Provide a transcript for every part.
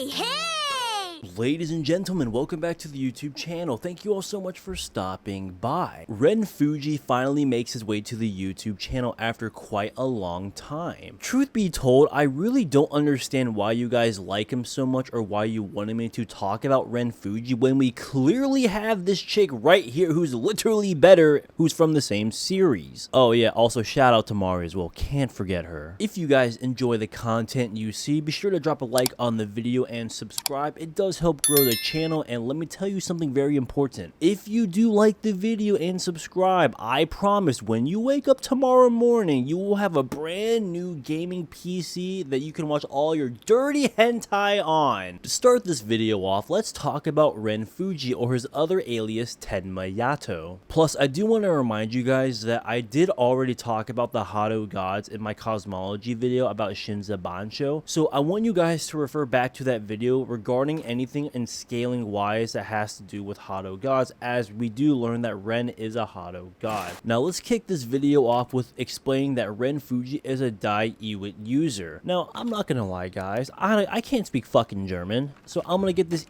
Hey! Ladies and gentlemen, welcome back to the YouTube channel. Thank you all so much for stopping by. Ren Fuji finally makes his way to the YouTube channel after quite a long time. Truth be told, I really don't understand why you guys like him so much or why you wanted me to talk about Ren Fuji when we clearly have this chick right here who's literally better, who's from the same series. Oh yeah, also shout out to Mari as well, can't forget her. If you guys enjoy the content you see, be sure to drop a like on the video and subscribe. It does help grow the channel, and let me tell you something very important. If you do like the video and subscribe, I promise when you wake up tomorrow morning, you will have a brand new gaming PC that you can watch all your dirty hentai on. To start this video off, let's talk about Ren Fuji, or his other alias Tenma Yato. Plus, I do want to remind you guys that I did already talk about the Hadou Gods in my cosmology video about SHINZA BANSHO, so I want you guys to refer back to that video regarding anything in scaling wise that has to do with Hadou Gods, as we do learn that Ren is a Hadou God. Now let's kick this video off with explaining that Ren Fuji is a DIE user. Now I'm not gonna lie guys, I can't speak fucking German, so I'm gonna get this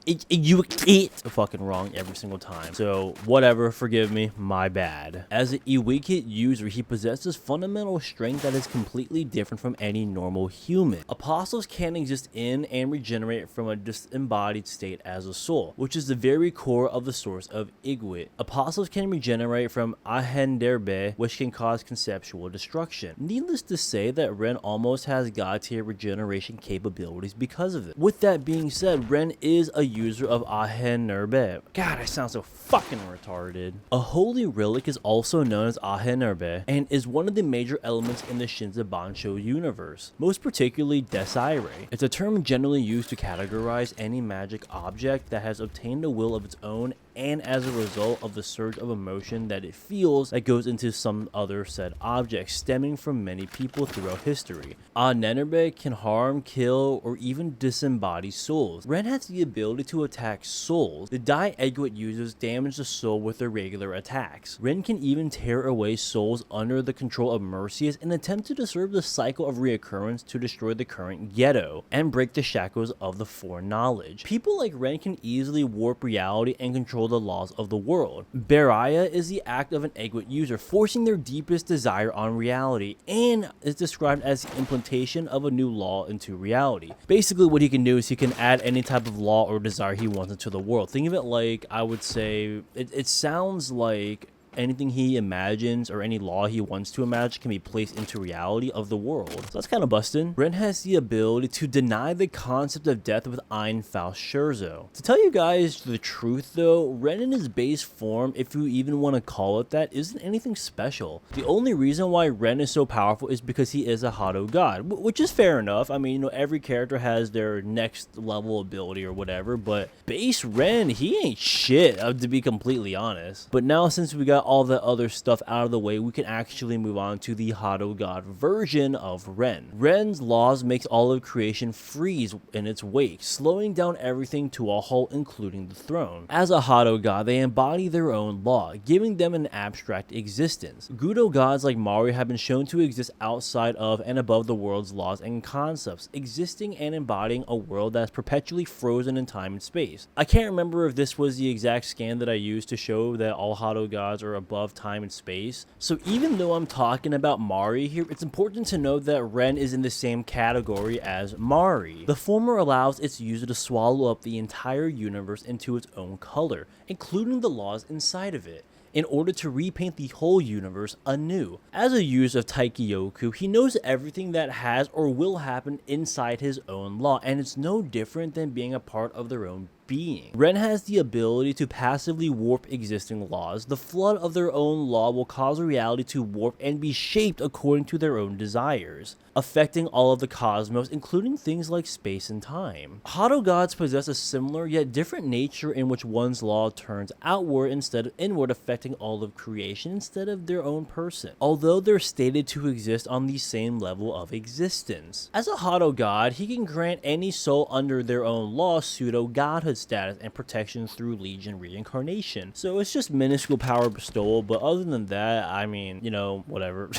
fucking wrong every single time. So whatever, forgive me, my bad. As an Iwikit user, he possesses fundamental strength that is completely different from any normal human. Apostles can exist in and regenerate from a disembodied state as a soul, which is the very core of the source of Igwit. Apostles can regenerate from Ahenderbe, which can cause conceptual destruction. Needless to say that Ren almost has god tier regeneration capabilities because of it. With that being said, Ren is a user of Ahenderbe. God, I sound so fucking retarded. A holy relic is also known as Ahenderbe and is one of the major elements in the SHINZA BANSHO universe, most particularly Desire. It's a term generally used to categorize any magic object that has obtained a will of its own and as a result of the surge of emotion that it feels that goes into some other said object, stemming from many people throughout history. Ahenderbe can harm, kill, or even disembody souls. Ren has the ability to attack souls. The Egwit users damage the soul with their regular attacks. Ren can even tear away souls under the control of Mercius in an attempt to disturb the cycle of reoccurrence to destroy the current ghetto and break the shackles of the foreknowledge. People like Ren can easily warp reality and control the laws of the world. Beraya is the act of an Egwit user forcing their deepest desire on reality, and is described as the implementation of a new law into reality. Basically what he can do is he can add any type of law or desire he wants into the world. Think of it like, I would say, it sounds like anything he imagines or any law he wants to imagine can be placed into reality of the world. So that's kind of busting. Ren has the ability to deny the concept of death with Ein Faust Scherzo. To tell you guys the truth though, Ren in his base form, if you even want to call it that, isn't anything special. The only reason why Ren is so powerful is because he is a Hadou God, which is fair enough. I mean, you know, every character has their next level ability or whatever, but base Ren, he ain't shit, to be completely honest. But now since we got all the other stuff out of the way, we can actually move on to the Hadou God version of Ren. Ren's laws makes all of creation freeze in its wake, slowing down everything to a halt, including the throne. As a Hadou God, they embody their own law, giving them an abstract existence. Gudo gods like Mari have been shown to exist outside of and above the world's laws and concepts, existing and embodying a world that's perpetually frozen in time and space. I can't remember if this was the exact scan that I used to show that all Hadou gods are above time and space. So even though I'm talking about Mari here, it's important to note that Ren is in the same category as Mari. The former allows its user to swallow up the entire universe into its own color, including the laws inside of it, in order to repaint the whole universe anew. As a user of Taikyoku, he knows everything that has or will happen inside his own law, and it's no different than being a part of their own being. Ren has the ability to passively warp existing laws. The flood of their own law will cause reality to warp and be shaped according to their own desires, affecting all of the cosmos, including things like space and time. Hadou gods possess a similar yet different nature in which one's law turns outward instead of inward, affecting all of creation instead of their own person, although they're stated to exist on the same level of existence. As a Hadou god, he can grant any soul under their own law pseudo-godhood prophet status and protection through legion reincarnation. So it's just minuscule power bestowal, but other than that, I mean, you know, whatever.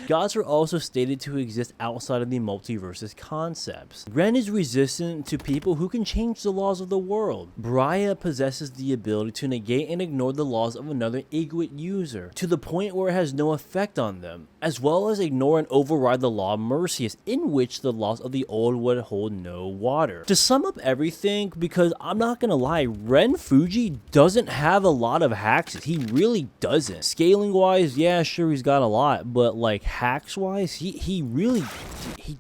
Gods are also stated to exist outside of the multiverse's concepts. Ren is resistant to people who can change the laws of the world. Briar possesses the ability to negate and ignore the laws of another Iguit user, to the point where it has no effect on them, as well as ignore and override the law of Mercius, in which the laws of the old would hold no water. To sum up everything, because I'm not gonna lie, Ren Fuji doesn't have a lot of hacks. He really doesn't. Scaling wise, yeah, sure, he's got a lot, but like hacks wise, he really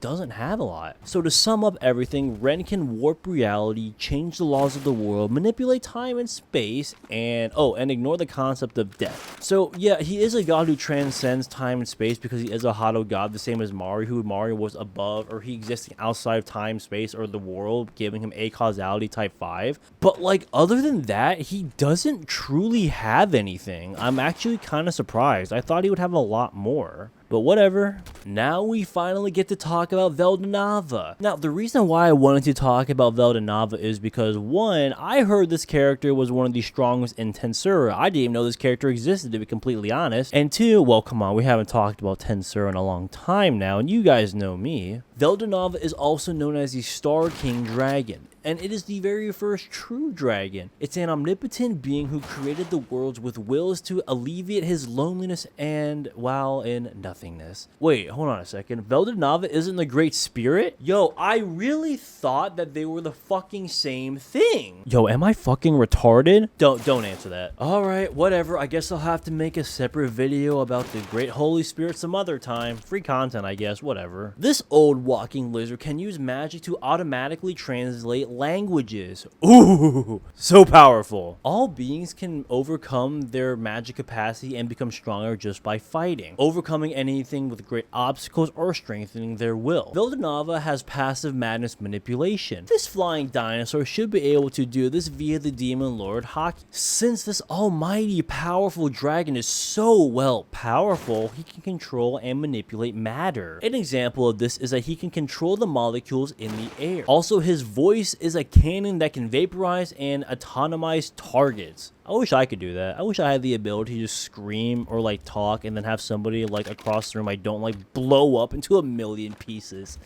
doesn't have a lot. So to sum up everything, Ren can warp reality, change the laws of the world, manipulate time and space, and ignore the concept of death. So yeah, he is a god who transcends time and space because he is a Hadou God, the same as Mari, who Mari was above, or he existing outside of time, space, or the world, giving him a causality type 5. But like, other than that, he doesn't truly have anything. I'm actually kind of surprised. I thought he would have a lot more. But whatever. Now we finally get to talk about Veldanava. Now, the reason why I wanted to talk about Veldanava is because, one, I heard this character was one of the strongest in Tensura. I didn't even know this character existed, to be completely honest. And two, well, come on, we haven't talked about Tensura in a long time now, and you guys know me. Veldanava is also known as the Star King Dragon, and it is the very first true dragon. It's an omnipotent being who created the worlds with wills to alleviate his loneliness and while in nothingness. Wait, hold on a second. Veldanava isn't the Great Spirit? Yo, I really thought that they were the fucking same thing. Yo, am I fucking retarded? Don't answer that. Alright, whatever. I guess I'll have to make a separate video about the Great Holy Spirit some other time. Free content, I guess, whatever. This old walking lizard can use magic to automatically translate languages. Ooh, so powerful. All beings can overcome their magic capacity and become stronger just by fighting, overcoming anything with great obstacles or strengthening their will. Veldanava has passive madness manipulation. This flying dinosaur should be able to do this via the demon lord Haki. Since this almighty powerful dragon is so well powerful, he can control and manipulate matter. An example of this is that he can control the molecules in the air. Also, his voice is a cannon that can vaporize and autonomize targets. I wish I could do that. I wish I had the ability to just scream or like talk and then have somebody like across the room I don't like blow up into a million pieces.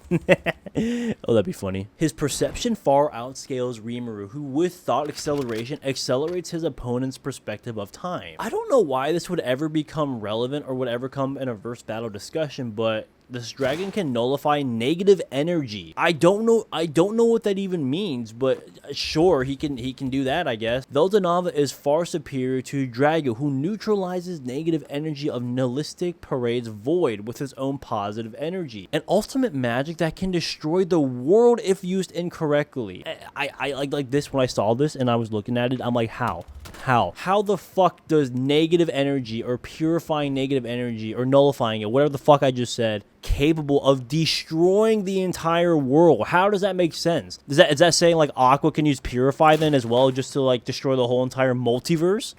Oh, that'd be funny. His perception far outscales Rimuru, who with thought acceleration accelerates his opponent's perspective of time. I don't know why this would ever become relevant or would ever come in a verse battle discussion, but this dragon can nullify negative energy. I don't know what that even means, but sure, he can do that, I guess. Veldanava is far superior to Drago, who neutralizes negative energy of nihilistic parades void with his own positive energy. An ultimate magic that can destroy the world if used incorrectly. I like this when I saw this and I was looking at it, I'm like, how the fuck does negative energy or purifying negative energy or nullifying it, whatever the fuck I just said, capable of destroying the entire world? How does that make sense? Is that saying like Aqua can use purify then as well, just to like destroy the whole entire multiverse?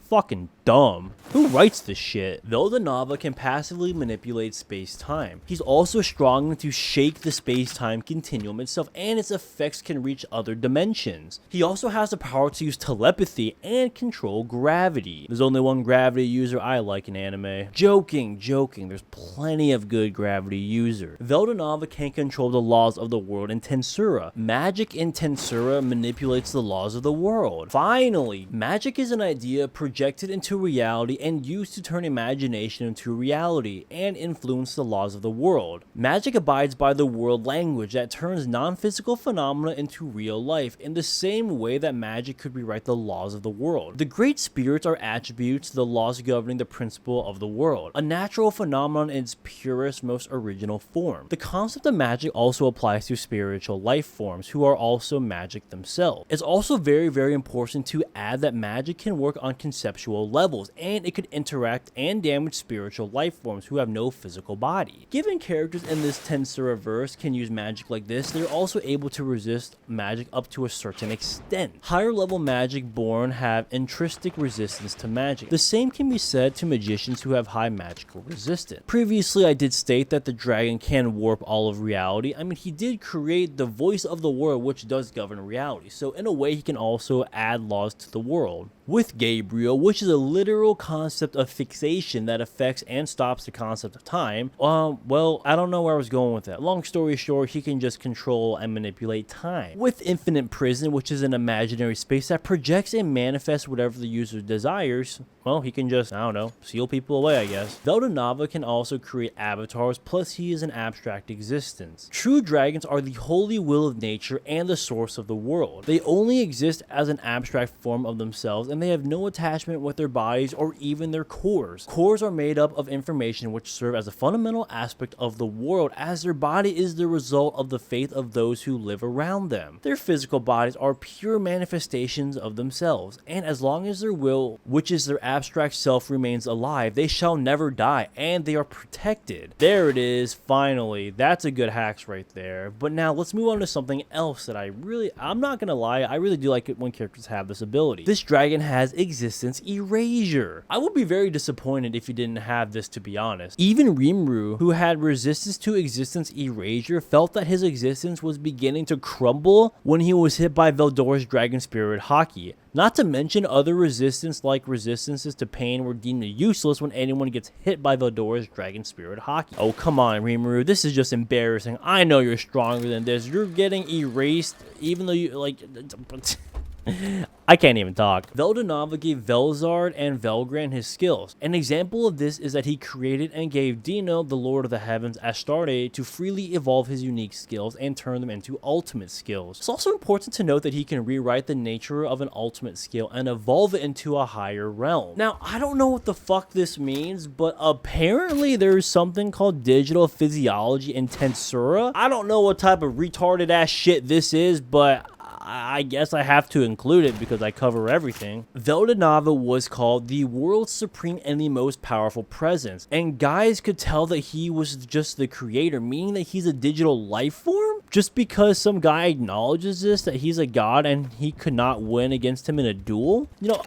Fucking dumb. Who writes this shit? Veldanava can passively manipulate space-time. He's also strong enough to shake the space-time continuum itself, and its effects can reach other dimensions. He also has the power to use telepathy and control gravity. There's only one gravity user I like in anime. Joking. There's plenty of good gravity users. Veldanava can control the laws of the world in Tensura. Magic in Tensura manipulates the laws of the world. Finally, magic is an idea projected into reality and used to turn imagination into reality and influence the laws of the world. Magic abides by the world language that turns non-physical phenomena into real life in the same way that magic could rewrite the laws of the world. The great spirits are attributes to the laws governing the principle of the world, a natural phenomenon in its purest, most original form. The concept of magic also applies to spiritual life forms who are also magic themselves. It's also very, very important to add that magic can work on conceptual levels, and it could interact and damage spiritual life forms who have no physical body. Given characters in this TENSURA'S can use magic like this, they're also able to resist magic up to a certain extent. Higher level magic born have intrinsic resistance to magic. The same can be said to magicians who have high magical resistance. Previously, I did state that the dragon can warp all of reality. I mean, he did create the voice of the world, which does govern reality. So in a way, he can also add laws to the world. With Gabriel, which is a literal concept of fixation that affects and stops the concept of time. Well, I don't know where I was going with that. Long story short, he can just control and manipulate time. With Infinite Prison, which is an imaginary space that projects and manifests whatever the user desires, well, he can just, I don't know, seal people away, I guess. Veldanava can also create avatars, plus he is an abstract existence. True dragons are the holy will of nature and the source of the world. They only exist as an abstract form of themselves, and they have no attachment with their bodies or even their cores. Cores are made up of information which serve as a fundamental aspect of the world, as their body is the result of the faith of those who live around them. Their physical bodies are pure manifestations of themselves, and as long as their will, which is their abstract self, remains alive, they shall never die, and they are protected. There it is, finally. That's a good hacks right there. But now let's move on to something else that I'm not gonna lie, I really do like it when characters have this ability. This dragon has existence erasure. I would be very disappointed if you didn't have this, to be honest. Even Rimuru, who had resistance to existence erasure, felt that his existence was beginning to crumble when he was hit by Veldor's Dragon Spirit Haki. Not to mention other resistance like resistances to pain were deemed useless when anyone gets hit by Veldor's Dragon Spirit Haki. Oh, come on, Rimuru, this is just embarrassing. I know you're stronger than this. You're getting erased even though you, like... I can't even talk. Veldanava gave Velzard and Velgran his skills. An example of this is that he created and gave Dino, the Lord of the Heavens, Astarte, to freely evolve his unique skills and turn them into ultimate skills. It's also important to note that he can rewrite the nature of an ultimate skill and evolve it into a higher realm. Now, I don't know what the fuck this means, but apparently there's something called digital physiology in Tensura. I don't know what type of retarded ass shit this is, but I guess I have to include it because I cover everything. Veldanava was called the world's supreme and the most powerful presence, and guys could tell that he was just the creator, meaning that he's a digital life form? Just because some guy acknowledges this, that he's a god and he could not win against him in a duel? You know,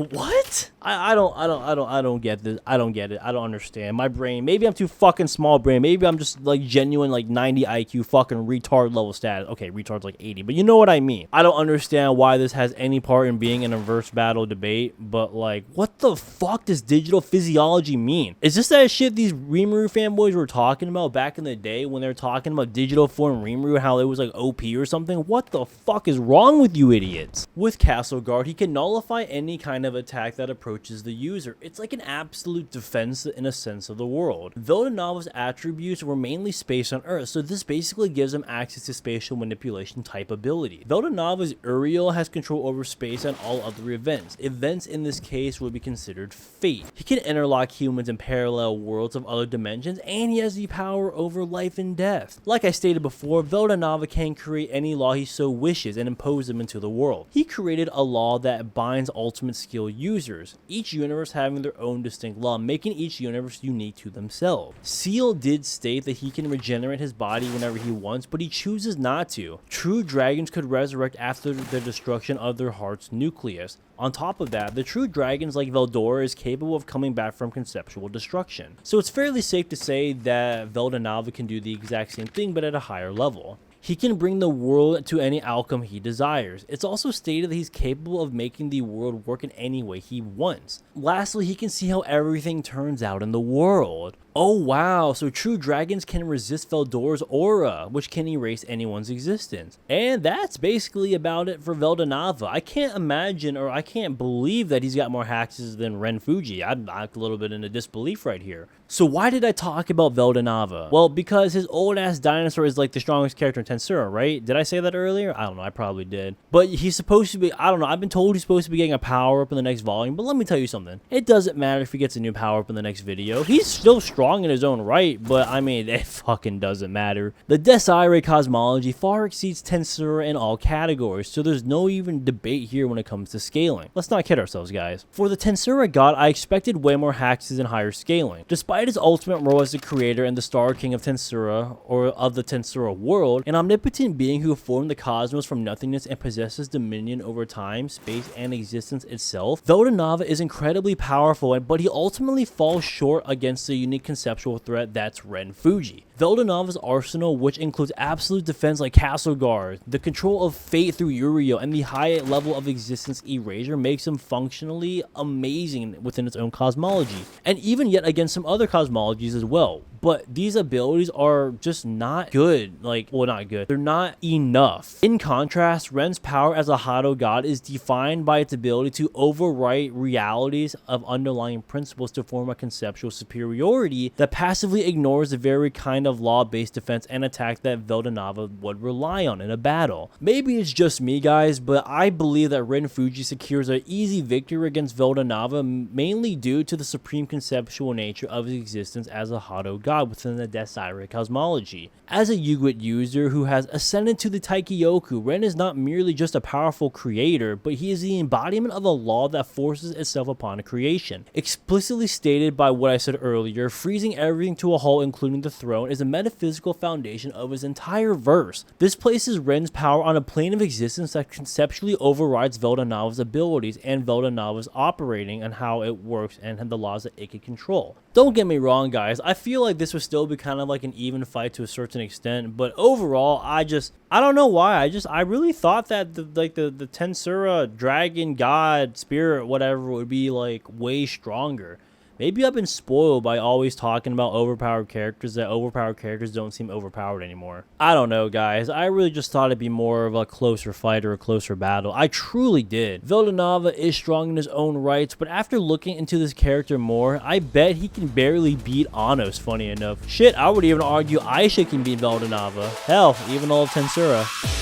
what? I don't get this. I don't get it. I don't understand. My brain, maybe I'm too fucking small brain. Maybe I'm just like genuine like 90 IQ fucking retard level status. Okay, retard's like 80, but you know what I mean. I don't understand why this has any part in being an inverse battle debate, but like, what the fuck does digital physiology mean? Is this that shit these Rimuru fanboys were talking about back in the day when they were talking about digital form Rimuru, how it was like OP or something? What the fuck is wrong with you idiots? With Castle Guard, he can nullify any kind of attack that approaches the user. It's like an absolute defense in a sense of the world. Veldanava's attributes were mainly space on Earth, so this basically gives him access to spatial manipulation type ability. Veldanava's Uriel has control over space and all other events. Events in this case would be considered fate. He can interlock humans in parallel worlds of other dimensions, and he has the power over life and death. Like I stated before, Veldanava can create any law he so wishes and impose them into the world. He created a law that binds ultimate skill users, each universe having their own distinct law, making each universe unique to themselves. Seal did state that he can regenerate his body whenever he wants, but he chooses not to. True dragons could resurrect after the destruction of their heart's nucleus. On top of that, the true dragons like Veldora is capable of coming back from conceptual destruction. So it's fairly safe to say that Veldanava can do the exact same thing, but at a higher level. He can bring the world to any outcome he desires. It's also stated that he's capable of making the world work in any way he wants. Lastly, he can see how everything turns out in the world. Oh wow, so true dragons can resist Veldor's aura, which can erase anyone's existence. And that's basically about it for Veldanava. I can't imagine, or I can't believe that he's got more hacks than Ren Fuji. I'm a little bit into disbelief right here. So why did I talk about Veldanava? Well, because his old ass dinosaur is like the strongest character in Tensura, right? Did I say that earlier? I don't know, I probably did. But he's supposed to be, I don't know, I've been told he's supposed to be getting a power-up in the next volume, but let me tell you something. It doesn't matter if he gets a new power-up in the next video. He's still strong in his own right, but I mean, it fucking doesn't matter. The Desire cosmology far exceeds Tensura in all categories, so there's no even debate here when it comes to scaling. Let's not kid ourselves, guys. For the Tensura God, I expected way more hexes and higher scaling. Despite his ultimate role as the creator and the Star King of Tensura, or of the Tensura world, an omnipotent being who formed the cosmos from nothingness and possesses dominion over time, space, and existence itself, Veldanava is incredibly powerful, but he ultimately falls short against the unique conceptual threat that's Ren Fuji. Veldanava's arsenal, which includes absolute defense like Castle Guard, the control of fate through Uriel, and the high level of existence erasure, makes him functionally amazing within its own cosmology, and even yet against some other cosmologies as well. But these abilities are just not good. Like, well, not good. They're not enough. In contrast, Ren's power as a Hadou God is defined by its ability to overwrite realities of underlying principles to form a conceptual superiority that passively ignores the very kind of law-based defense and attack that Veldanava would rely on in a battle. Maybe it's just me, guys, but I believe that Ren Fuji secures an easy victory against Veldanava, mainly due to the supreme conceptual nature of his existence as a Hadou God within the Desire cosmology. As a YOOOO user who has ascended to the Taikyoku, Ren is not merely just a powerful creator, but he is the embodiment of a law that forces itself upon a creation. Explicitly stated by what I said earlier, freezing everything to a halt including the throne is a metaphysical foundation of his entire verse. This places Ren's power on a plane of existence that conceptually overrides Veldanava's abilities and Veldanava's operating and how it works and the laws that it can control. Don't get me wrong, guys, I feel like this would still be kind of like an even fight to a certain extent, but overall, I don't know why, I really thought that the Tensura dragon god spirit whatever would be like way stronger. Maybe I've been spoiled by always talking about overpowered characters, that overpowered characters don't seem overpowered anymore. I don't know, guys. I really just thought it'd be more of a closer fight or a closer battle. I truly did. Veldanava is strong in his own rights, but after looking into this character more, I bet he can barely beat Anos, funny enough. Shit, I would even argue Aisha can beat Veldanava. Hell, even all of Tensura.